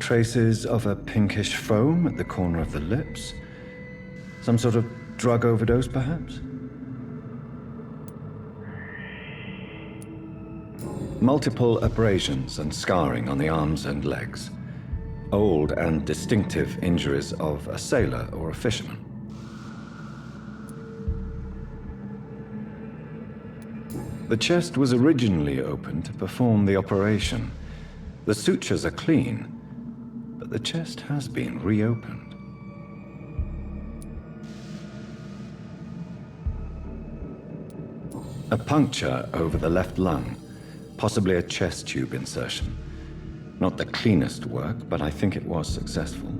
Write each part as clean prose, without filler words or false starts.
Traces of a pinkish foam at the corner of the lips. Some sort of drug overdose, perhaps? Multiple abrasions and scarring on the arms and legs. Old and distinctive injuries of a sailor or a fisherman. The chest was originally opened to perform the operation. The sutures are clean, but the chest has been reopened. A puncture over the left lung, possibly a chest tube insertion. Not the cleanest work, but I think it was successful.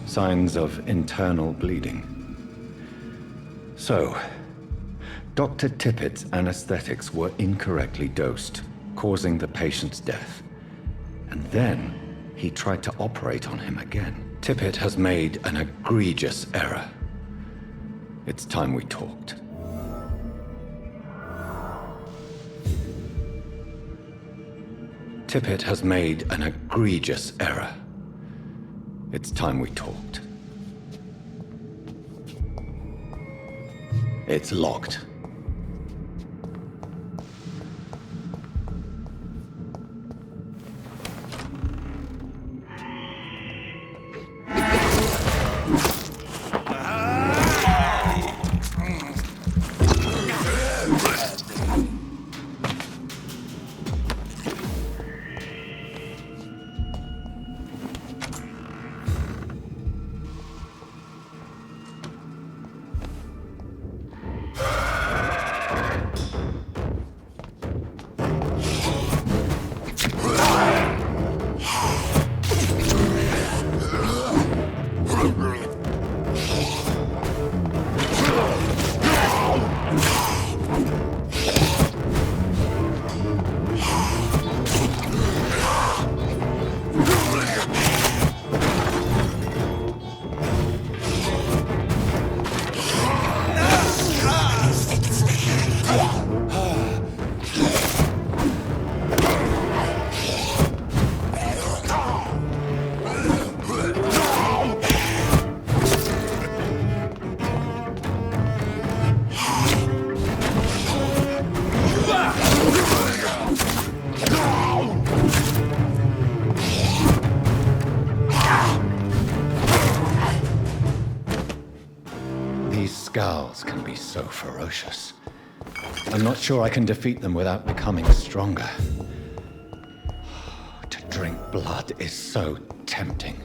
Signs of internal bleeding. So, Dr. Tippett's anesthetics were incorrectly dosed, causing the patient's death. And then he tried to operate on him again. Tippett has made an egregious error. It's time we talked. Tippett has made an egregious error. It's time we talked. It's locked. Scowls can be so ferocious. I'm not sure I can defeat them without becoming stronger. To drink blood is so tempting.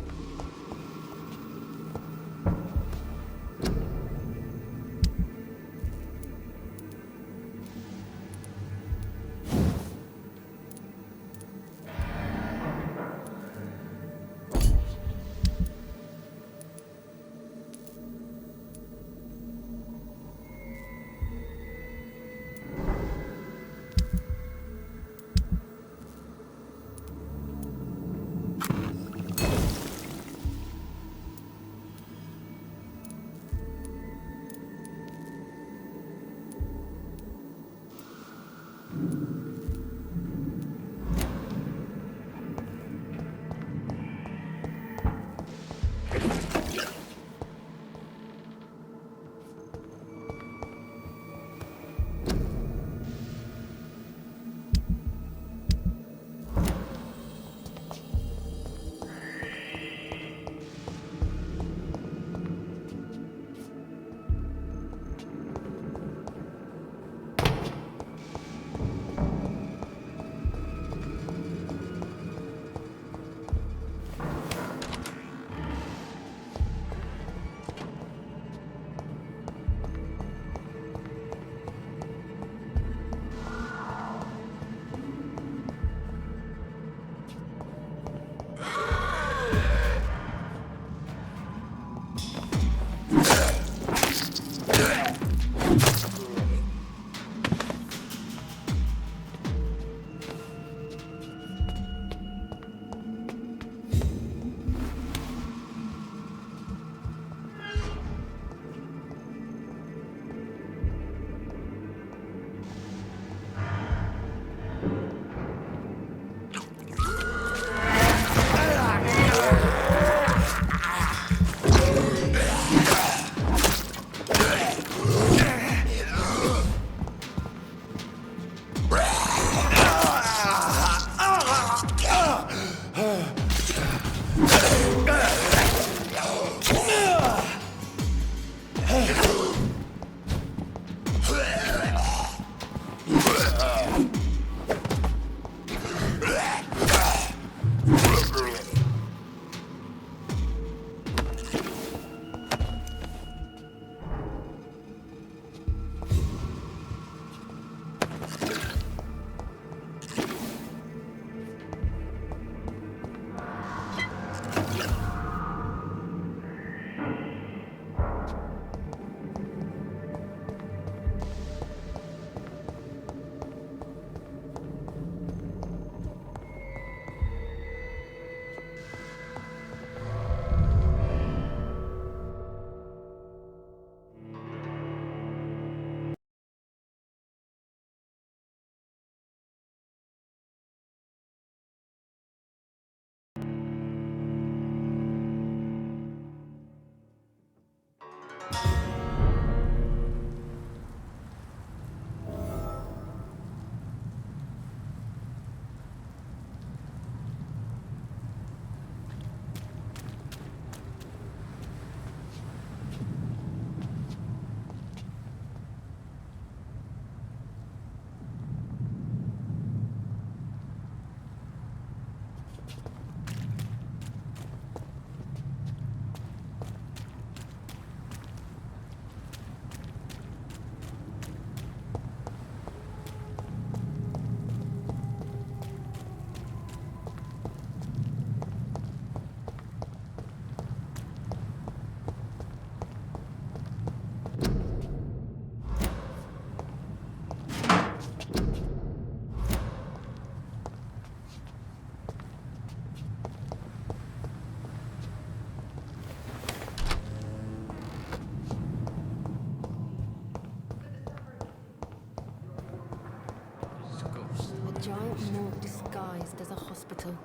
giant morgue disguised as a hospital.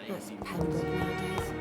That's Pembroke nowadays.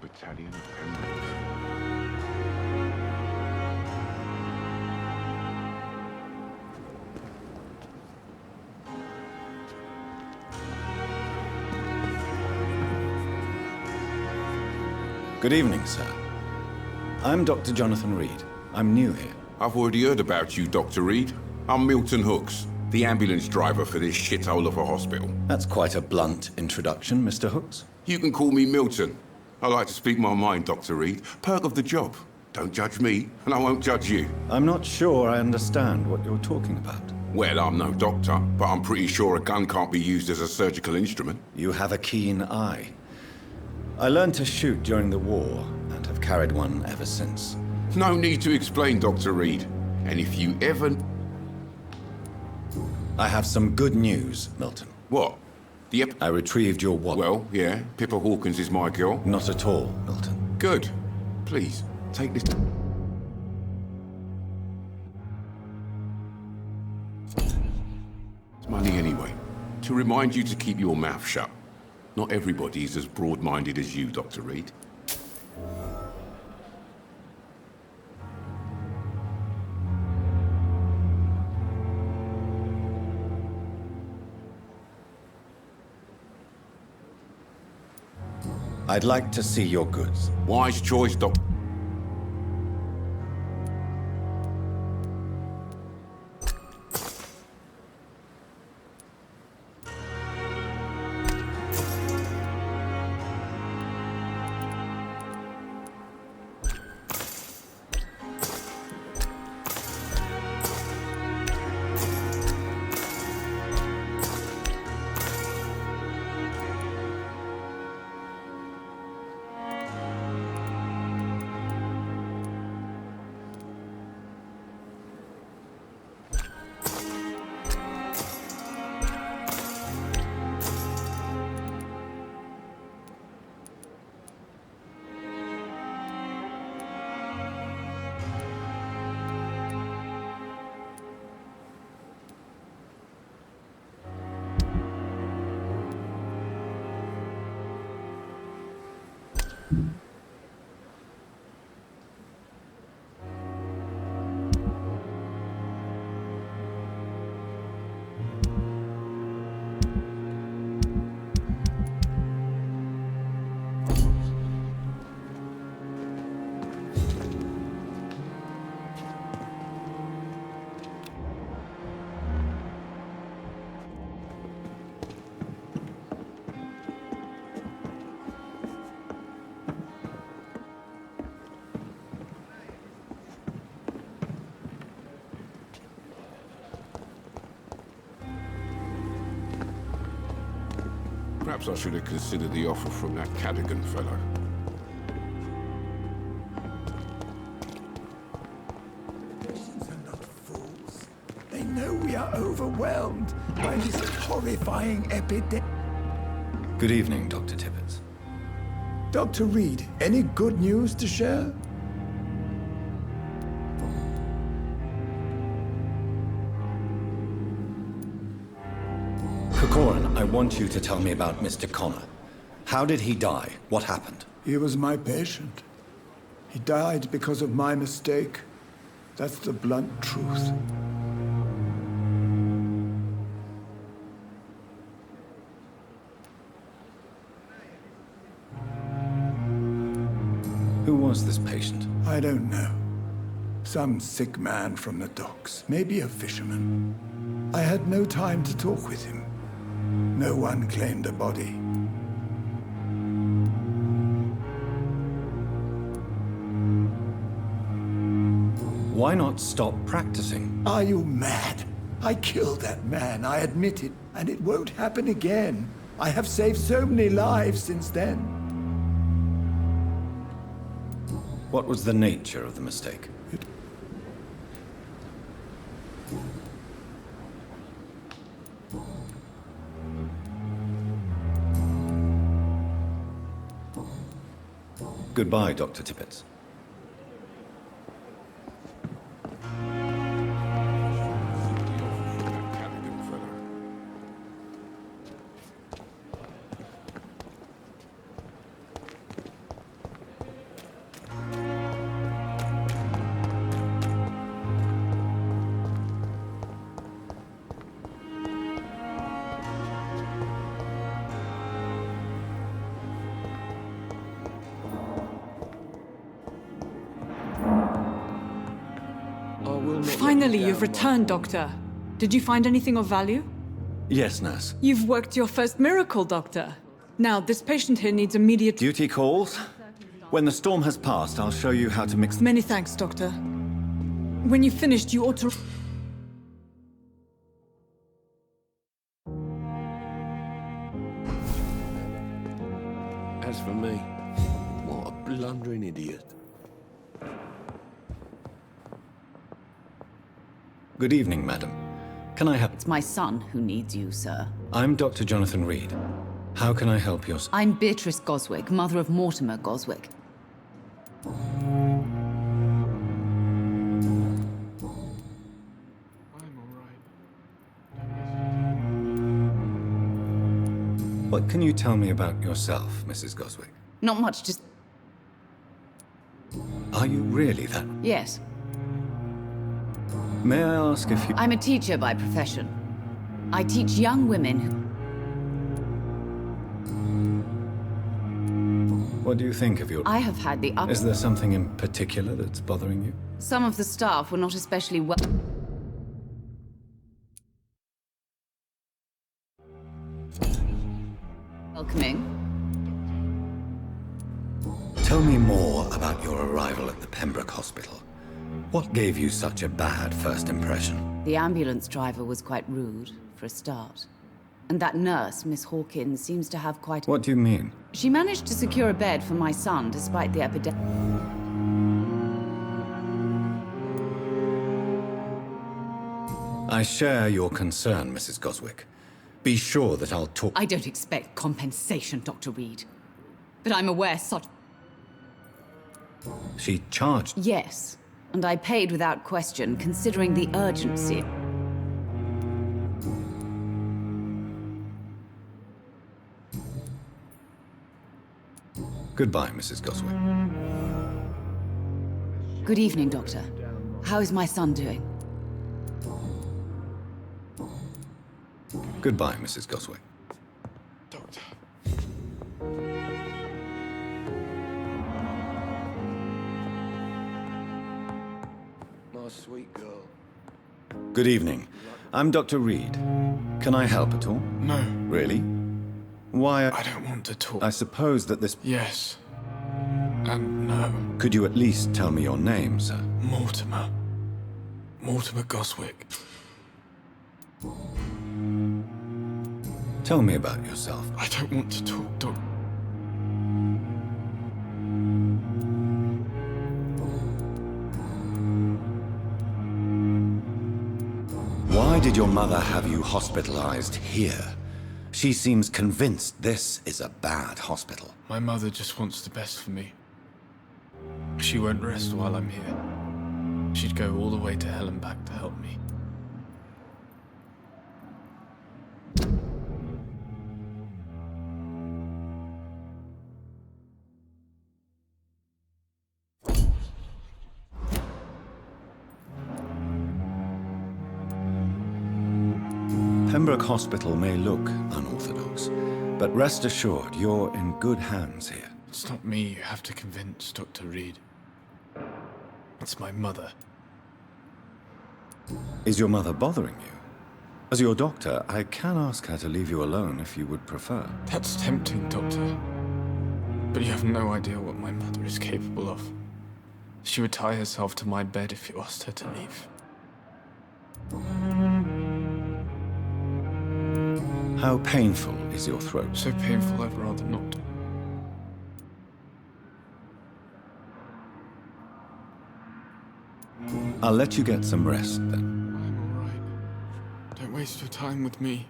Battalion of Pembroke. Good evening, sir. I'm Dr. Jonathan Reed. I'm new here. I've already heard about you, Dr. Reed. I'm Milton Hooks, the ambulance driver for this shithole of a hospital. That's quite a blunt introduction, Mr. Hooks. You can call me Milton. I like to speak my mind, Dr. Reed. Perk of the job. Don't judge me, and I won't judge you. I'm not sure I understand what you're talking about. Well, I'm no doctor, but I'm pretty sure a gun can't be used as a surgical instrument. You have a keen eye. I learned to shoot during the war, and have carried one ever since. No need to explain, Dr. Reed. And if you ever... I have some good news, Milton. What? I retrieved your wallet. Well, yeah, Pippa Hawkins is my girl. Not at all, Milton. Good. Please, take this... It's money anyway. To remind you to keep your mouth shut. Not everybody is as broad-minded as you, Dr. Reed. I'd like to see your goods. Wise choice, Doc. Perhaps I should have considered the offer from that Cadogan fellow. Patients are not fools. They know we are overwhelmed by this horrifying epidemic. Good evening, Dr. Tippett. Dr. Reed, any good news to share? Corcoran, I want you to tell me about Mr. Connor. How did he die? What happened? He was my patient. He died because of my mistake. That's the blunt truth. Who was this patient? I don't know. Some sick man from the docks, maybe a fisherman. I had no time to talk with him. No one claimed a body. Why not stop practicing? Are you mad? I killed that man, I admit it, and it won't happen again. I have saved so many lives since then. What was the nature of the mistake? Goodbye, Dr. Tippett. Finally, you've returned, Doctor. Did you find anything of value? Yes, nurse. You've worked your first miracle, Doctor. Now, this patient here needs immediate... Duty calls. When the storm has passed, I'll show you how to mix... Many thanks, Doctor. When you've finished, you ought to... As for me, what a blundering idiot. Good evening, madam. Can I help? It's my son who needs you, sir. I'm Dr. Jonathan Reed. How can I help your... I'm Beatrice Goswick, mother of Mortimer Goswick. What can you tell me about yourself, Mrs. Goswick? Not much, just... Are you really that... Yes. May I ask if you... I'm a teacher by profession. I teach young women who... What do you think of your... I have had the up... Is there something in particular that's bothering you? Some of the staff were not especially well... welcoming. Tell me more about your arrival at the Pembroke Hospital. What gave you such a bad first impression? The ambulance driver was quite rude, for a start. And that nurse, Miss Hawkins, seems to have quite... What do you mean? She managed to secure a bed for my son despite the epidemic. I share your concern, Mrs. Goswick. Be sure that I'll talk... I don't expect compensation, Dr. Reed. But I'm aware such... She charged... Yes. And I paid without question, considering the urgency. Goodbye, Mrs. Goswick. Good evening, Doctor. How is my son doing? Goodbye, Mrs. Goswick. Doctor. My sweet girl. Good evening. I'm Dr. Reed. Can I help at all? No, Really? Why? I don't want to talk. I suppose that this... Yes. And no. Could you at least tell me your name, sir? Mortimer. Mortimer Goswick. Tell me about yourself. I don't want to talk, Doc. Why did your mother have you hospitalized here? She seems convinced this is a bad hospital. My mother just wants the best for me. She won't rest while I'm here. She'd go all the way to hell and back to help me. Pembroke Hospital may look unorthodox, but rest assured you're in good hands here. It's not me you have to convince, Dr. Reed. It's my mother. Is your mother bothering you? As your doctor, I can ask her to leave you alone if you would prefer. That's tempting, Doctor. But you have no idea what my mother is capable of. She would tie herself to my bed if you asked her to leave. How painful is your throat? So painful I'd rather not. I'll let you get some rest then. I'm alright. Don't waste your time with me.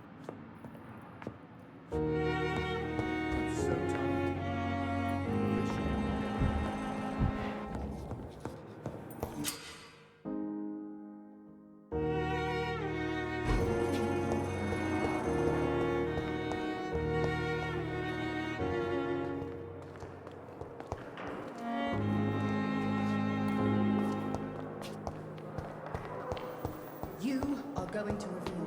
You are going to reveal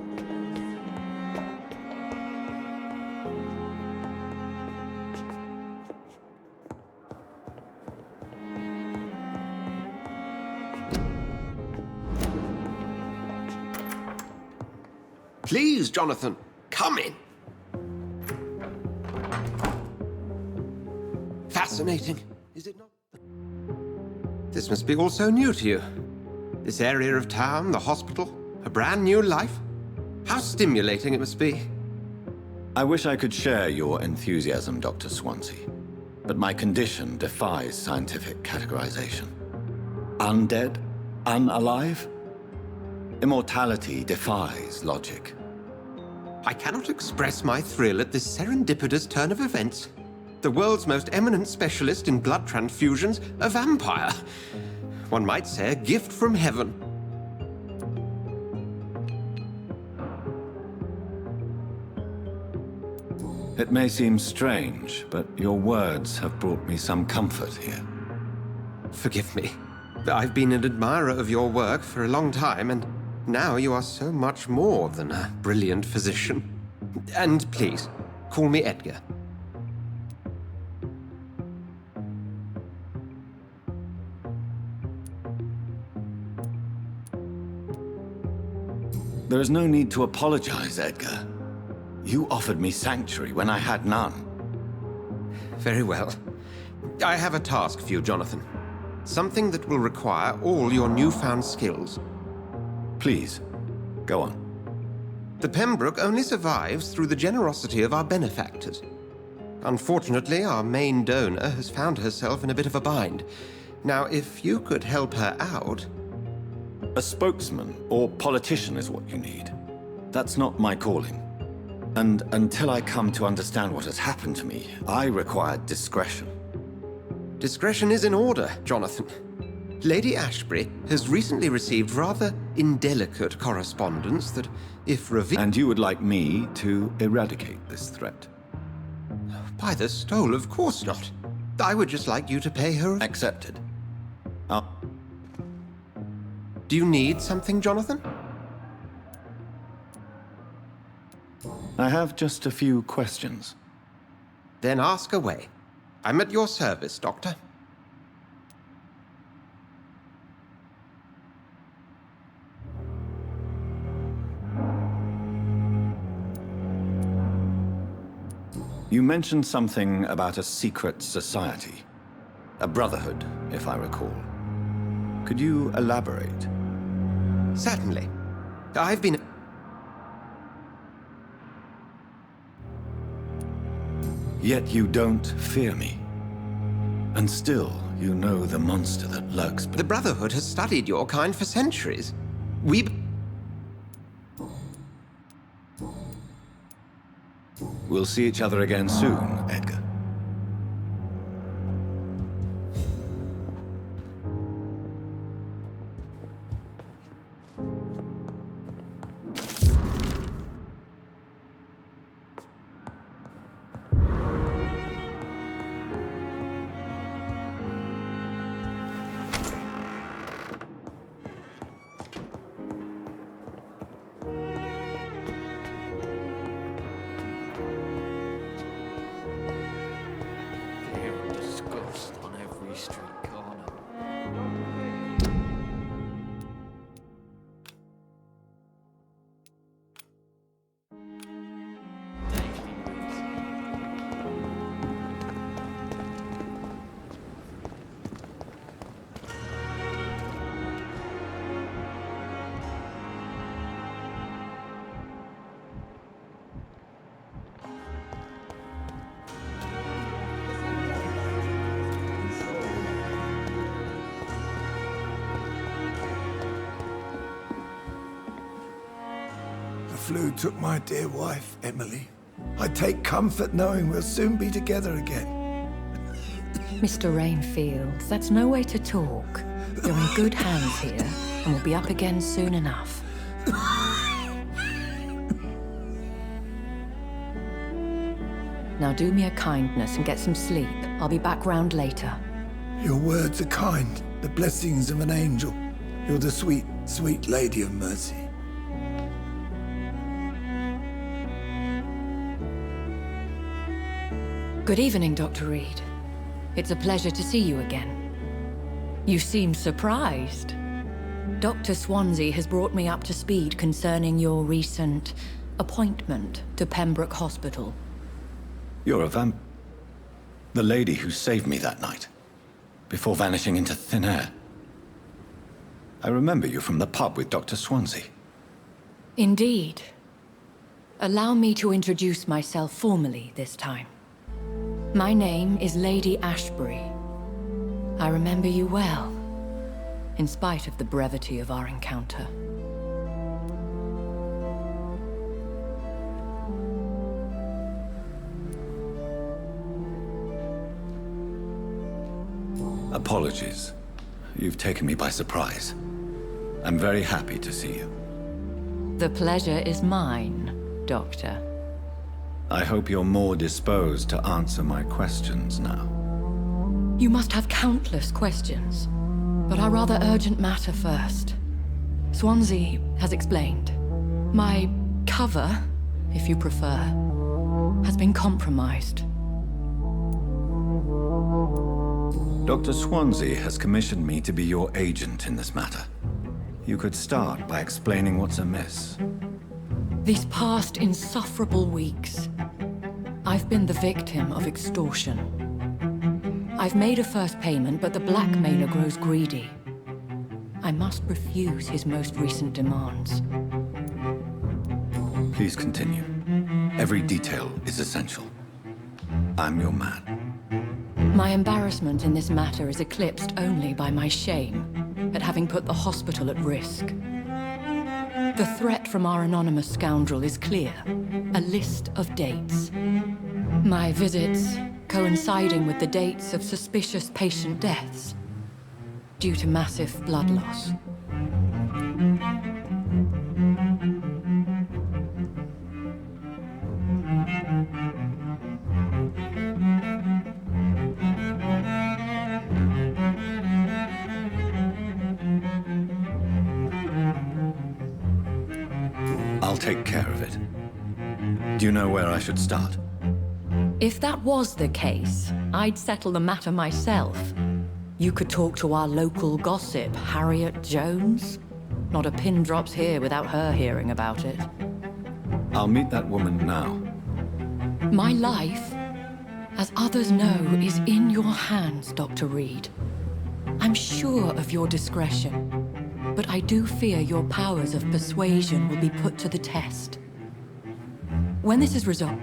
Please, Jonathan, come in. Fascinating, is it not? This must be all so new to you. This area of town, the hospital, a brand new life. How stimulating it must be. I wish I could share your enthusiasm, Dr. Swansea, but my condition defies scientific categorization. Undead? Unalive? Immortality defies logic. I cannot express my thrill at this serendipitous turn of events. The world's most eminent specialist in blood transfusions, a vampire. One might say a gift from heaven. It may seem strange, but your words have brought me some comfort here. Forgive me. I've been an admirer of your work for a long time, and now you are so much more than a brilliant physician. And please, call me Edgar. There is no need to apologize, Edgar. You offered me sanctuary when I had none. Very well. I have a task for you, Jonathan. Something that will require all your newfound skills. Please, go on. The Pembroke only survives through the generosity of our benefactors. Unfortunately, our main donor has found herself in a bit of a bind. Now, if you could help her out... A spokesman or politician is what you need. That's not my calling. And until I come to understand what has happened to me, I require discretion. Discretion is in order, Jonathan. Lady Ashbury has recently received rather indelicate correspondence that, if revealed... And you would like me to eradicate this threat? By the stole, of course not. I would just like you to pay her. Accepted. Do you need something, Jonathan? I have just a few questions. Then ask away. I'm at your service, Doctor. You mentioned something about a secret society. A brotherhood, if I recall. Could you elaborate? Certainly. I've been... Yet you don't fear me. And still, you know the monster that lurks. The Brotherhood has studied your kind for centuries. We... We'll see each other again soon, Edgar. The flu took my dear wife, Emily. I take comfort knowing we'll soon be together again. Mr. Rainfield, that's no way to talk. You're in good hands here, and we'll be up again soon enough. Now do me a kindness and get some sleep. I'll be back round later. Your words are kind, the blessings of an angel. You're the sweet, sweet Lady of Mercy. Good evening, Dr. Reed. It's a pleasure to see you again. You seem surprised. Dr. Swansea has brought me up to speed concerning your recent appointment to Pembroke Hospital. You're a the lady who saved me that night, before vanishing into thin air. I remember you from the pub with Dr. Swansea. Indeed. Allow me to introduce myself formally this time. My name is Lady Ashbury. I remember you well, in spite of the brevity of our encounter. Apologies. You've taken me by surprise. I'm very happy to see you. The pleasure is mine, Doctor. I hope you're more disposed to answer my questions now. You must have countless questions, but our rather urgent matter first. Swansea has explained. My cover, if you prefer, has been compromised. Dr. Swansea has commissioned me to be your agent in this matter. You could start by explaining what's amiss. These past insufferable weeks, I've been the victim of extortion. I've made a first payment, but the blackmailer grows greedy. I must refuse his most recent demands. Please continue. Every detail is essential. I'm your man. My embarrassment in this matter is eclipsed only by my shame at having put the hospital at risk. The threat from our anonymous scoundrel is clear. A list of dates. My visits coinciding with the dates of suspicious patient deaths due to massive blood loss. I'll take care of it. Do you know where I should start? If that was the case, I'd settle the matter myself. You could talk to our local gossip, Harriet Jones. Not a pin drops here without her hearing about it. I'll meet that woman now. My life, as others know, is in your hands, Dr. Reed. I'm sure of your discretion, but I do fear your powers of persuasion will be put to the test. When this is resolved...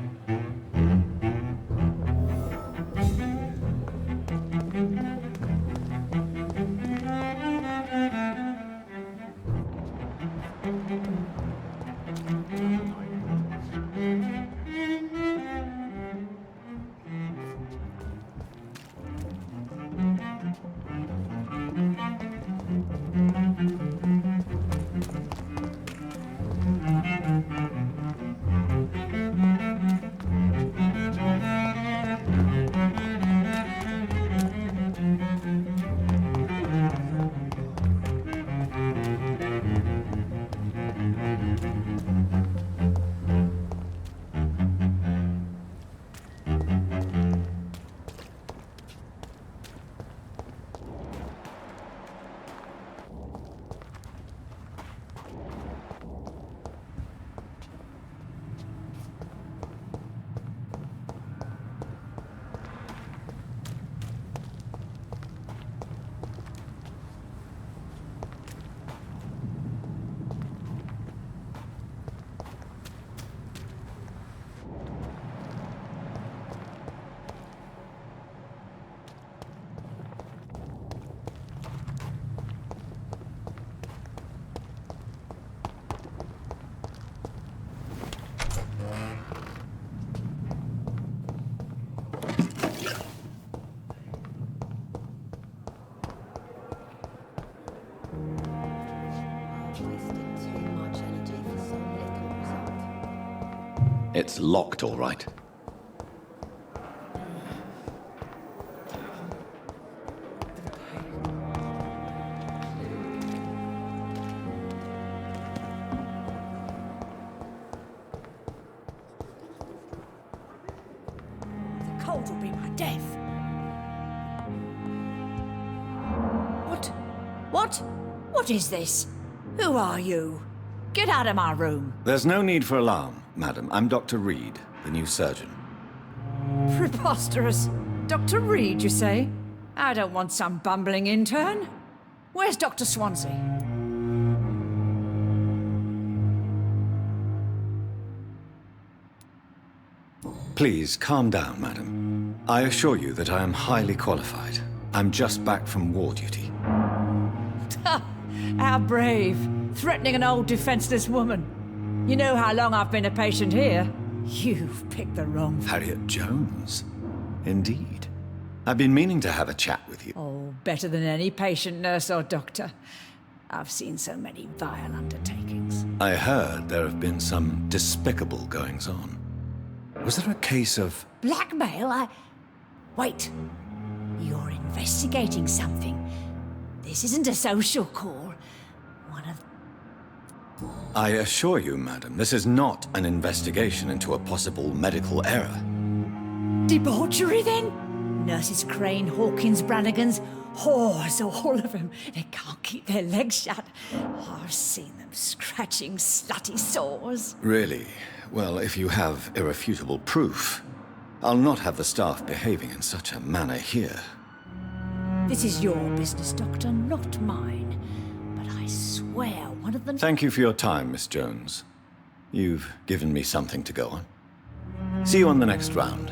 It's locked, all right. The cold will be my death. What? What is this? Who are you? Get out of my room. There's no need for alarm, madam. I'm Dr. Reed, the new surgeon. Preposterous. Dr. Reed, you say? I don't want some bumbling intern. Where's Dr. Swansea? Please, calm down, madam. I assure you that I am highly qualified. I'm just back from war duty. How brave. Threatening an old defenseless woman. You know how long I've been a patient here. You've picked the wrong... Harriet Jones? Indeed. I've been meaning to have a chat with you. Oh, better than any patient, nurse or doctor. I've seen so many vile undertakings. I heard there have been some despicable goings-on. Was there a case of... Blackmail? Wait. You're investigating something. This isn't a social call. I assure you, madam, this is not an investigation into a possible medical error. Debauchery, then? Nurses Crane, Hawkins, Brannigans, whores, all of them. They can't keep their legs shut. I've seen them scratching slutty sores. Really? Well, if you have irrefutable proof, I'll not have the staff behaving in such a manner here. This is your business, Doctor, not mine. But I swear one of them... Thank you for your time, Miss Jones. You've given me something to go on. See you on the next round.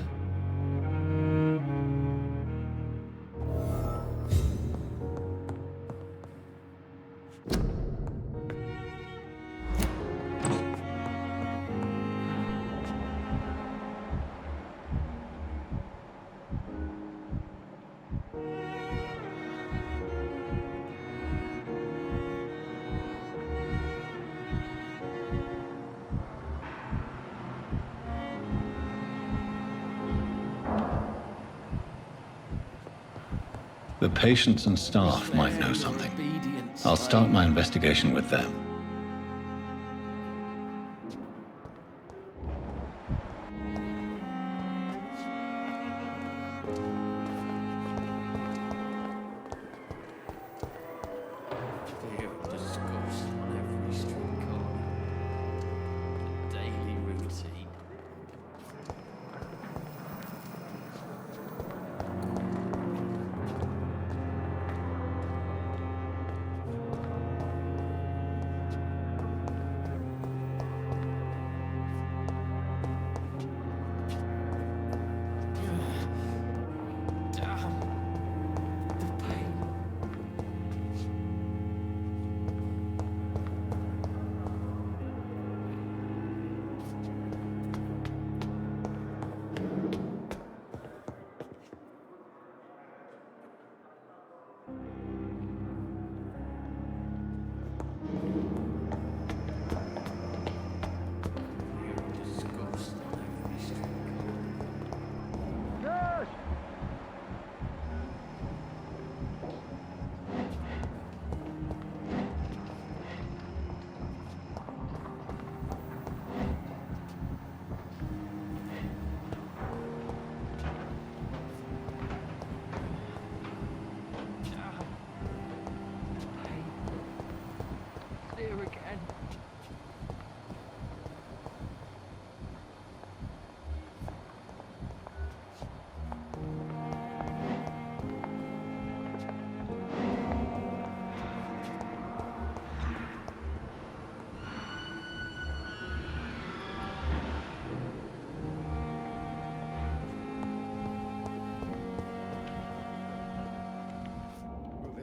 The patients and staff might know something. I'll start my investigation with them.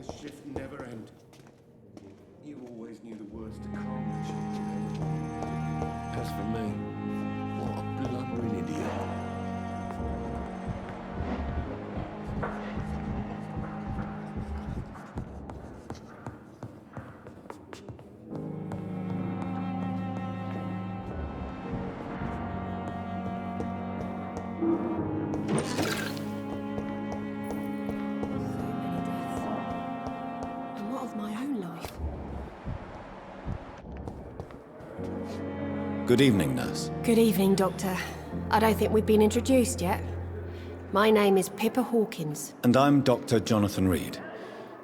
this shift never end. You always knew the words to calm the chicken. As for me, what a blubbering idiot. And what of my own life? Good evening, nurse. Good evening, Doctor. I don't think we've been introduced yet. My name is Pippa Hawkins. And I'm Dr. Jonathan Reed.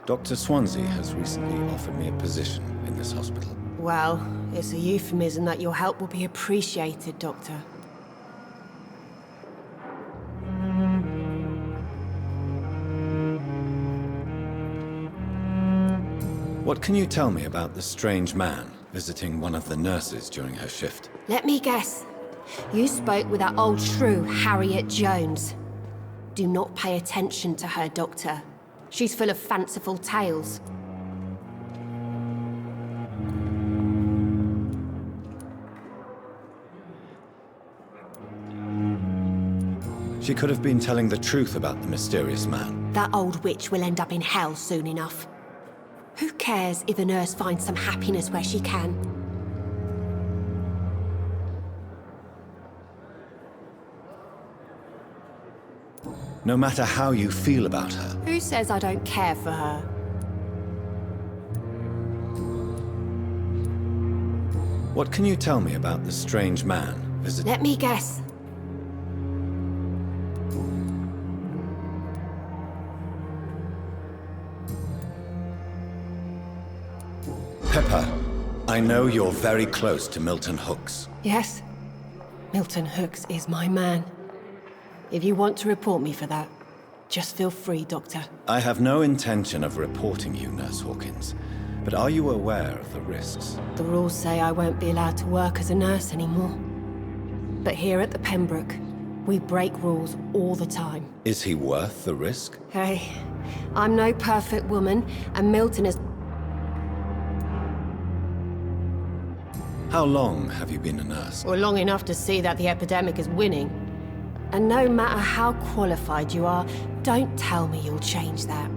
Dr. Swansea has recently offered me a position in this hospital. Well, it's a euphemism that your help will be appreciated, Doctor. What can you tell me about the strange man visiting one of the nurses during her shift? Let me guess. You spoke with that old shrew, Harriet Jones. Do not pay attention to her, Doctor. She's full of fanciful tales. She could have been telling the truth about the mysterious man. That old witch will end up in hell soon enough. Who cares if the nurse finds some happiness where she can? No matter how you feel about her, Who says I don't care for her? what can you tell me about the strange man visiting? Let me guess. Pepper, I know you're very close to Milton Hooks. Yes, Milton Hooks is my man. If you want to report me for that, just feel free, Doctor. I have no intention of reporting you, Nurse Hawkins. But are you aware of the risks? The rules say I won't be allowed to work as a nurse anymore. But here at the Pembroke, we break rules all the time. Is he worth the risk? Hey, I'm no perfect woman, and Milton is... How long have you been a nurse? Well, long enough to see that the epidemic is winning. And no matter how qualified you are, don't tell me you'll change that.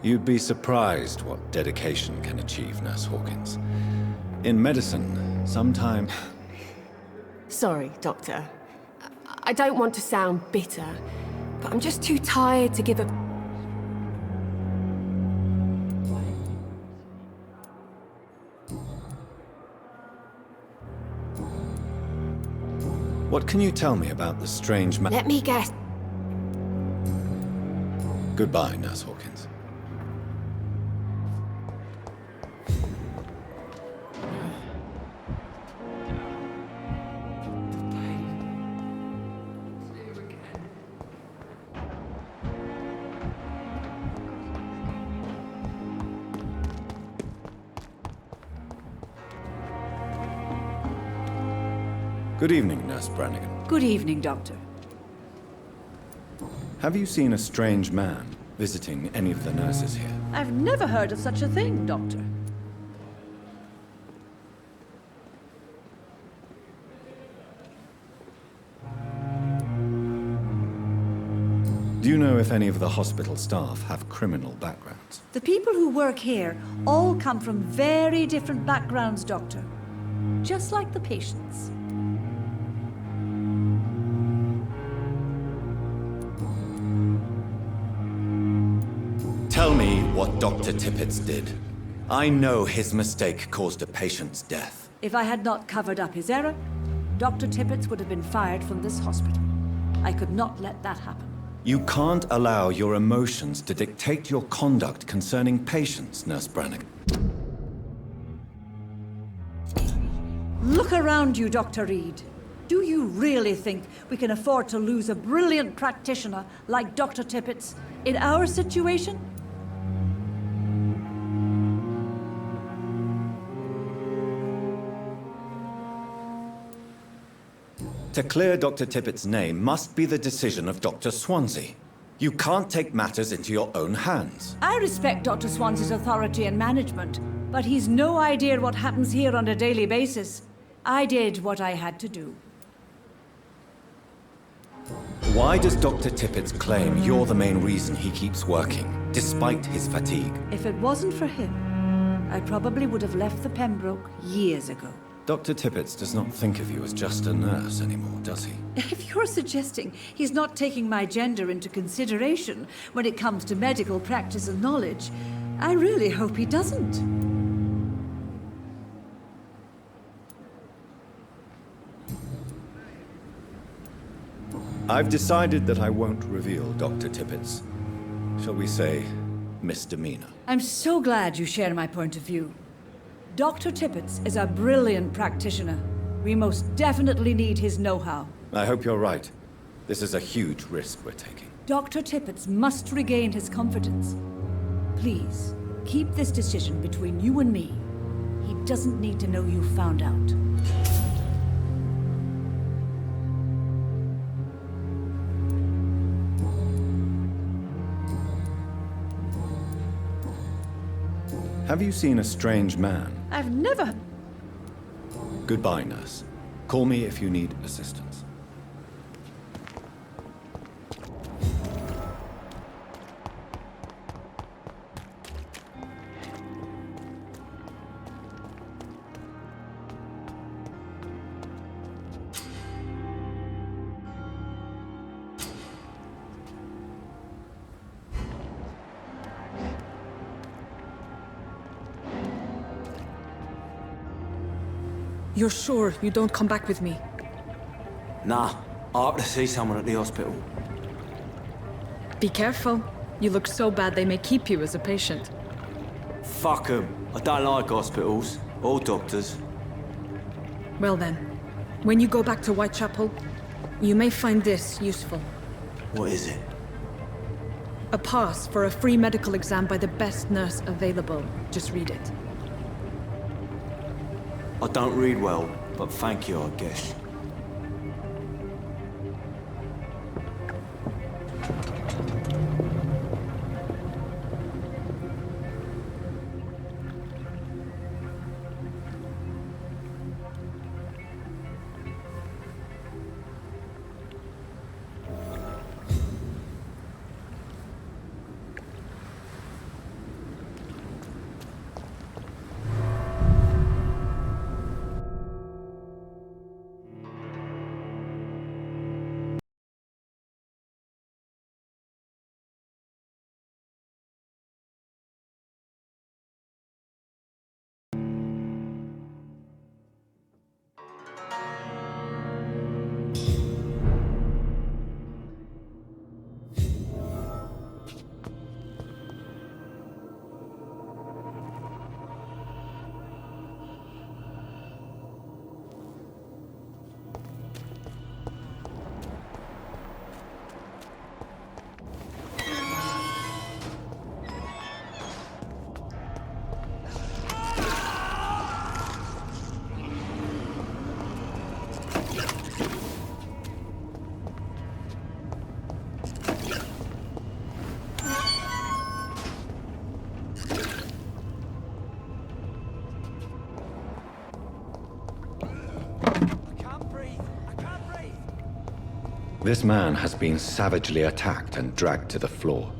You'd be surprised what dedication can achieve, Nurse Hawkins. In medicine, sometimes... Sorry, Doctor. I don't want to sound bitter, but I'm just too tired to give a... What can you tell me about the strange man? Let me guess. Goodbye, Nurse Hawkins. Good evening, Nurse Brannigan. Good evening, Doctor. Have you seen a strange man visiting any of the nurses here? I've never heard of such a thing, Doctor. Do you know if any of the hospital staff have criminal backgrounds? The people who work here all come from very different backgrounds, Doctor. Just like the patients. Tell me what Dr. Tippett did. I know his mistake caused a patient's death. If I had not covered up his error, Dr. Tippett would have been fired from this hospital. I could not let that happen. You can't allow your emotions to dictate your conduct concerning patients, Nurse Brannigan. Look around you, Dr. Reed. Do you really think we can afford to lose a brilliant practitioner like Dr. Tippett in our situation? To clear Dr. Tippett's name must be the decision of Dr. Swansea. You can't take matters into your own hands. I respect Dr. Swansea's authority and management, but he's no idea what happens here on a daily basis. I did what I had to do. Why does Dr. Tippett claim you're the main reason he keeps working, despite his fatigue? If it wasn't for him, I probably would have left the Pembroke years ago. Dr. Tippett does not think of you as just a nurse anymore, does he? If you're suggesting he's not taking my gender into consideration when it comes to medical practice and knowledge, I really hope he doesn't. I've decided that I won't reveal Dr. Tippett's, shall we say, misdemeanor. I'm so glad you share my point of view. Dr. Tippett is a brilliant practitioner. We most definitely need his know-how. I hope you're right. This is a huge risk we're taking. Dr. Tippett must regain his confidence. Please, keep this decision between you and me. He doesn't need to know you found out. Have you seen a strange man? I've never... Goodbye, nurse. Call me if you need assistance. You're sure you don't come back with me? Nah, I have to see someone at the hospital. Be careful. You look so bad they may keep you as a patient. Fuck 'em. I don't like hospitals or doctors. Well then, when you go back to Whitechapel, you may find this useful. What is it? A pass for a free medical exam by the best nurse available. Just read it. I don't read well, but thank you, I guess. This man has been savagely attacked and dragged to the floor.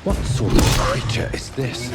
What sort of creature is this?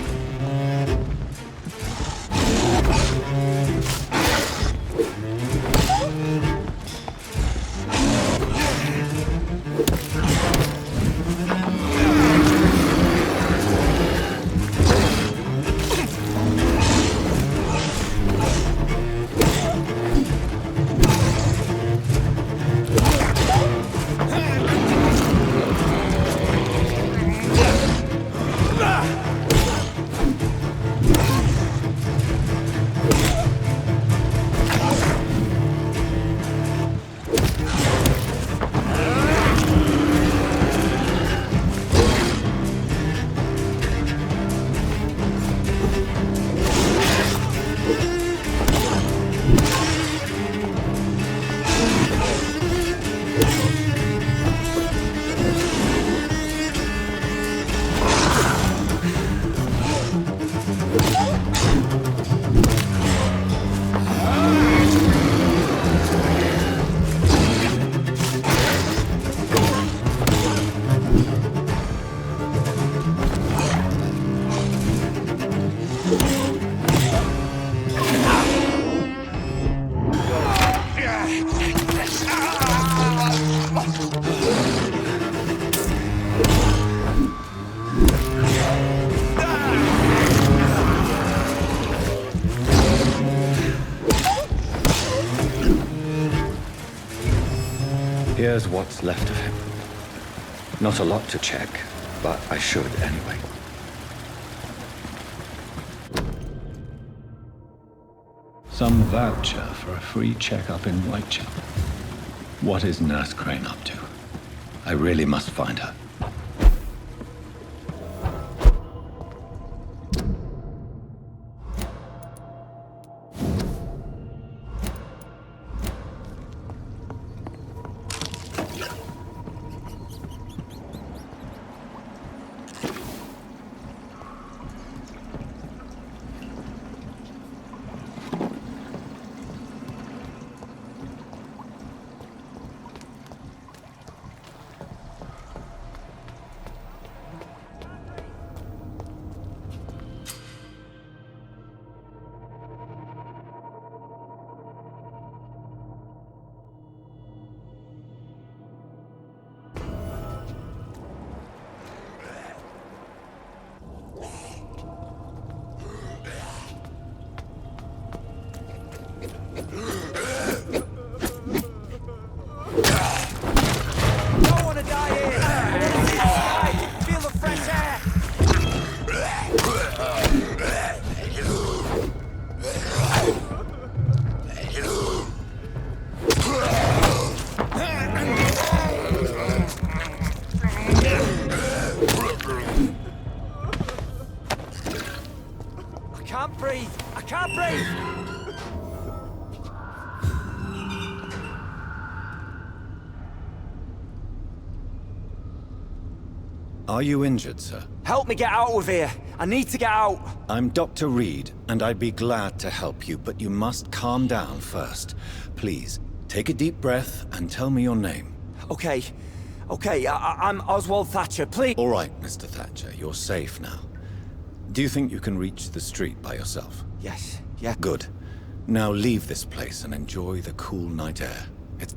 Here's what's left of him. Not a lot to check, but I should anyway. Some voucher for a free checkup in Whitechapel. What is Nurse Crane up to? I really must find her. Are you injured, sir? Help me get out of here. I need to get out. I'm Dr. Reed, and I'd be glad to help you, but you must calm down first. Please, take a deep breath and tell me your name. Okay. Okay, I'm Oswald Thatcher, please. All right, Mr. Thatcher, you're safe now. Do you think you can reach the street by yourself? Yes, yeah. Good. Now leave this place and enjoy the cool night air. It's...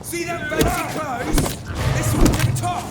See them fancy clothes? This one's the top!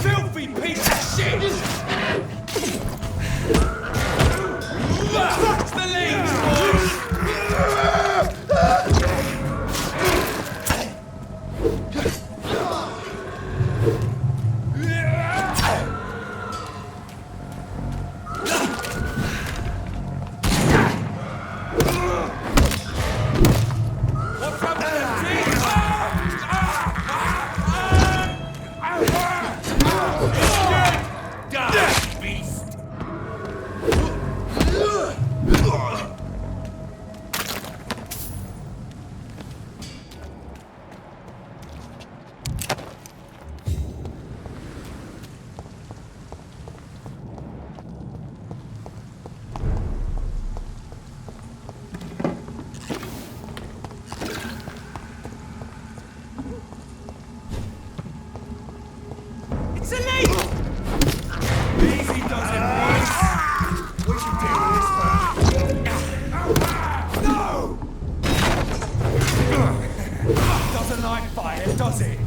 Filthy piece of shit! Fuck the leaves, boys! What's up with the team? Beast! It's illegal! Easy does it, boys. We should deal with this first. No! Doesn't like fire, does it?